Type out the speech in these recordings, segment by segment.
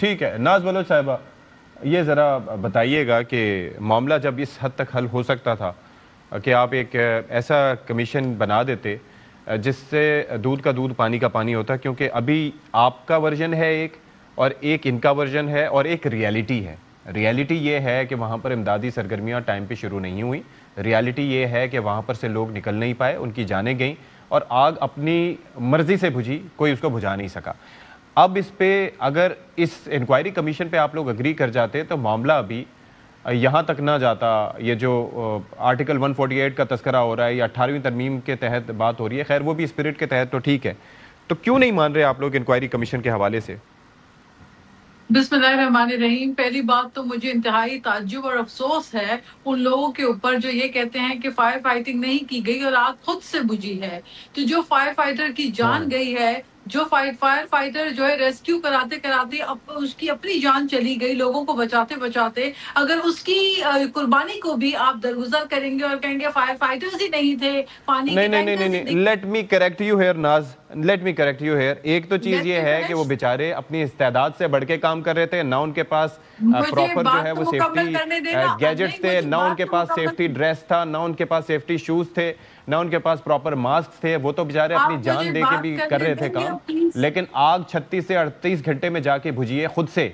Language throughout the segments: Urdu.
ٹھیک ہے ناز بلوچ صاحبہ، یہ ذرا بتائیے گا کہ معاملہ جب اس حد تک حل ہو سکتا تھا کہ آپ ایک ایسا کمیشن بنا دیتے جس سے دودھ کا دودھ پانی کا پانی ہوتا، کیونکہ ابھی آپ کا ورژن ہے ایک اور ایک ان کا ورژن ہے اور ایک ریالٹی ہے. ریالٹی یہ ہے کہ وہاں پر امدادی سرگرمیاں ٹائم پہ شروع نہیں ہوئیں. ریالٹی یہ ہے کہ وہاں پر سے لوگ نکل نہیں پائے، ان کی جانیں گئیں اور آگ اپنی مرضی سے بجھی، کوئی اس کو بجھا نہیں سکا. اب اس پہ اگر اس انکوائری کمیشن پہ آپ لوگ اگری کر جاتے تو معاملہ ابھی یہاں تک نہ جاتا. یہ جو آرٹیکل 148 کا تذکرہ ہو رہا ہے یا 18ویں ترمیم کے تحت بات ہو رہی ہے، خیر وہ بھی اسپرٹ کے تحت تو ٹھیک ہے، تو کیوں نہیں مان رہے آپ لوگ انکوائری کمیشن کے حوالے سے؟ بسم اللہ الرحمن الرحیم. پہلی بات تو مجھے انتہائی تعجب اور افسوس ہے ان لوگوں کے اوپر جو یہ کہتے ہیں کہ فائر فائٹنگ نہیں کی گئی اور آگ خود سے بجھی ہے. تو جو فائر فائٹر کی جان گئی ہے، جو فائر فائٹر جو ہے ریسکیو کراتے کراتے اس کی اپنی جان چلی گئی لوگوں کو بچاتے بچاتے، اگر اس کی قربانی کو بھی آپ درگزر کریں گے اور کہیں گے فائر فائٹرز ہی نہیں تھے، پانی کے ٹینکرز ہی نہیں، let me correct you here ناز، let me correct you here. ایک تو چیز یہ ہے کہ وہ بیچارے اپنی استعداد سے بڑھ کے کام کر رہے تھے، نہ ان کے پاس مجھے پراپر جو ہے بات تو وہ مکمل سیفٹی کرنے دینا. گیجٹس نہیں، تھے، مجھے نہ ان کے بات تو پاس سیفٹی مکمل. ڈریس تھا، نہ ان کے پاس سیفٹی شوز تھے، نہ ان کے پاس پراپر ماسک تھے. وہ تو بیچارے اپنی آپ مجھے جان دے کے بات بھی کر کرنے رہے تھے دیں گے کام، پلیز. لیکن آگ 36 سے 38 گھنٹے میں جا کے بجھی ہے خود سے.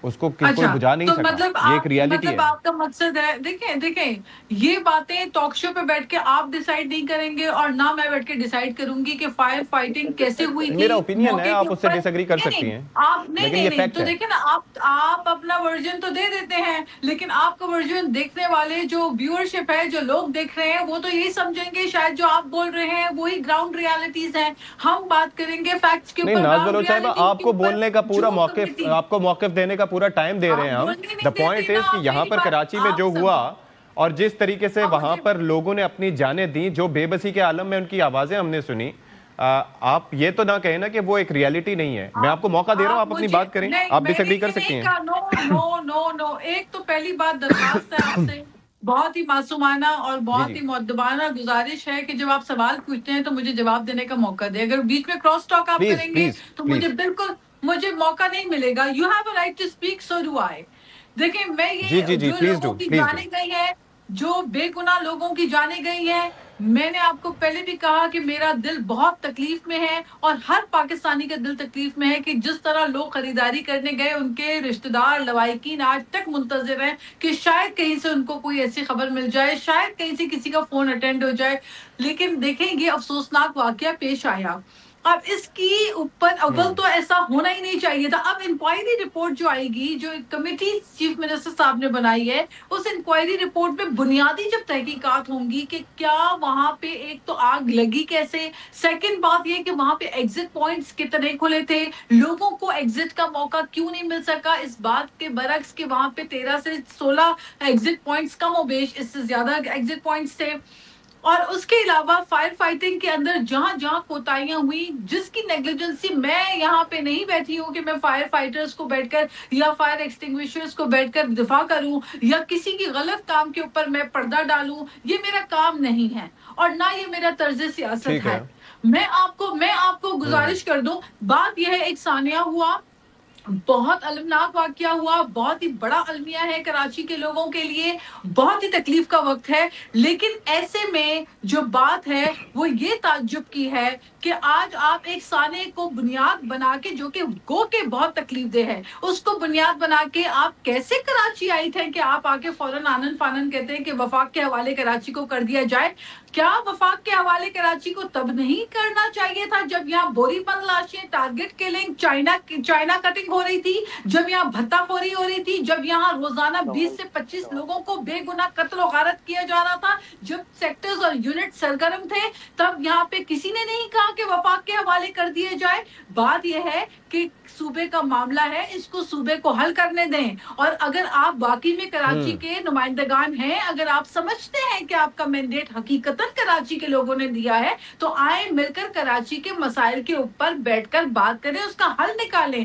اس کو کوئی اچھا، بجھا نہیں تو سکا. یہ ایک ریالٹی ہے. آپ کا مقصد ہے. دیکھیں یہ باتیں ٹاک شو پہ بیٹھ کے آپ ڈیسائیڈ نہیں کریں گے اور نہ میں بیٹھ کے ڈیسائیڈ کروں گی کہ فائر فائٹنگ کیسے ہوئی تھی میرا اوپینین ہے، موقع کے آپ اس سے اوپر. ڈس ایگری کر نہیں سکتی نہیں ہیں، آپ لیکن یہ نہیں فیکٹ تو ہے. دیکھیں نا، آپ اپنا ورژن تو دے دیتے ہیں، لیکن آپ کا ورژن دیکھنے والے جو ویورشپ ہے، جو لوگ دیکھ رہے ہیں، وہ تو یہی سمجھیں گے شاید جو آپ بول رہے ہیں وہی گراؤنڈ ریالٹیز ہیں. ہم بات کریں گے فیکٹس کے نہیں اوپر، ناز گراؤنڈ بلوچ صاحبہ، ریالٹیز آپ کے کو اوپر. بولنے کا پورا جو موقف، کمیٹی آپ کو موقف دینے کا پورا ٹائم دے رہے ہیں آپ ہم. بولنے نہیں دا دیتے پوائنٹ نا، از کہ آپ یہاں میری پر بات کراچی میں جو آپ ہوا سمجھیں. اور جس طریقے سے آپ وہاں مجھے پر لوگوں نے اپنی جانیں دیں، جو بے بسی کے عالم میں ان کی آوازیں ہم نے سنی، آپ یہ تو نہ کہیں نا کہ وہ ایک ریالٹی نہیں ہے. میں آپ کو موقع دے رہا ہوں، آپ آپ اپنی مجھے بات کریں، نہیں، آپ میں ڈس نے ایگری کر یہ سکتی نہیں ہیں. کہا. نو. ایک تو پہلی بات درخواست ہے آپ سے، بہت ہی معصومانہ اور جی بہت جی ہی مؤدبانہ گزارش ہے کہ جب آپ سوال پوچھتے ہیں تو مجھے جواب دینے کا موقع دیں. اگر بیچ میں کراس ٹاک آپ پلیز کریں گے پلیز تو پلیز. مجھے موقع نہیں ملے گا. You have a right to speak, so do I. دیکھیں میں جی یہ جی جی جو پلیز لوگوں ڈو کی پلیز ڈو. جانیں گئی ہے، جو بے گناہ لوگوں کی جانیں گئی ہے، میں نے آپ کو پہلے بھی کہا کہ میرا دل بہت تکلیف میں ہے اور ہر پاکستانی کا دل تکلیف میں ہے کہ جس طرح لوگ خریداری کرنے گئے، ان کے رشتہ دار لوائقین آج تک منتظر ہیں کہ شاید کہیں سے ان کو کوئی ایسی خبر مل جائے، شاید کہیں سے کسی کا فون اٹینڈ ہو جائے. لیکن دیکھیں یہ افسوسناک واقعہ پیش آیا. اب اس کی اوپر اول تو ایسا ہونا ہی نہیں چاہیے تھا. اب انکوائری رپورٹ جو آئے گی، جو کمیٹی چیف منسٹر صاحب نے بنائی ہے، اس انکوائری رپورٹ میں بنیادی جب تحقیقات ہوں گی کہ کیا وہاں پہ ایک تو آگ لگی کیسے، سیکنڈ بات یہ کہ وہاں پہ ایگزٹ پوائنٹس کتنے کھلے تھے، لوگوں کو ایگزٹ کا موقع کیوں نہیں مل سکا، اس بات کے برعکس کہ وہاں پہ 13 سے 16 ایگزٹ پوائنٹس کم و بیش اس سے زیادہ ایگزٹ پوائنٹس تھے. اور اس کے علاوہ فائر فائٹنگ کے اندر جہاں جہاں کوتاہیاں ہوئی، جس کی نیگلیجنسی، میں یہاں پہ نہیں بیٹھی ہوں کہ میں فائر فائٹرز کو بیٹھ کر یا فائر ایکسٹنگوشرز کو بیٹھ کر دفاع کروں یا کسی کی غلط کام کے اوپر میں پردہ ڈالوں. یہ میرا کام نہیں ہے اور نہ یہ میرا طرز سیاست ٹھیک ہے. ہے. میں آپ کو گزارش کر دوں. بات یہ ہے، ایک ثانیہ ہوا، بہت المناک واقعہ ہوا، بہت ہی بڑا المیہ ہے کراچی کے لوگوں کے لیے، بہت ہی تکلیف کا وقت ہے. لیکن ایسے میں جو بات ہے وہ یہ تعجب کی ہے کہ آج آپ ایک سانے کو بنیاد بنا کے، جو کہ گو کے بہت تکلیف دہ ہے، اس کو بنیاد بنا کے آپ کیسے کراچی آئی تھے کہ آپ آ کے فوراً آنن فانن کہتے ہیں کہ وفاق کے حوالے کراچی کو کر دیا جائے. کیا وفاق کے حوالے کراچی کو تب نہیں کرنا چاہیے تھا جب یہاں بوری بند لاشیں، ٹارگٹ کلنگ، چائنا کٹنگ ہو رہی تھی، جب یہاں بھتہ خوری ہو رہی تھی، جب یہاں روزانہ 20 سے 25 لوگوں کو بے گناہ قتل و غارت کیا جا رہا تھا، جب سیکٹرز اور یونٹ سرگرم تھے، تب یہاں پہ کسی نے نہیں کہا کہ وفاق کے حوالے کر دیے جائے. بات یہ ہے کہ صوبے کا معاملہ ہے، اس کو صوبے کو حل کرنے دیں. اور اگر آپ باقی میں کراچی کے نمائندگان ہیں، اگر آپ سمجھتے ہیں کہ آپ کا مینڈیٹ حقیقتاً کراچی کے لوگوں نے دیا ہے، تو آئیں مل کر کراچی کے مسائل کے اوپر بیٹھ کر بات کریں، اس کا حل نکالیں.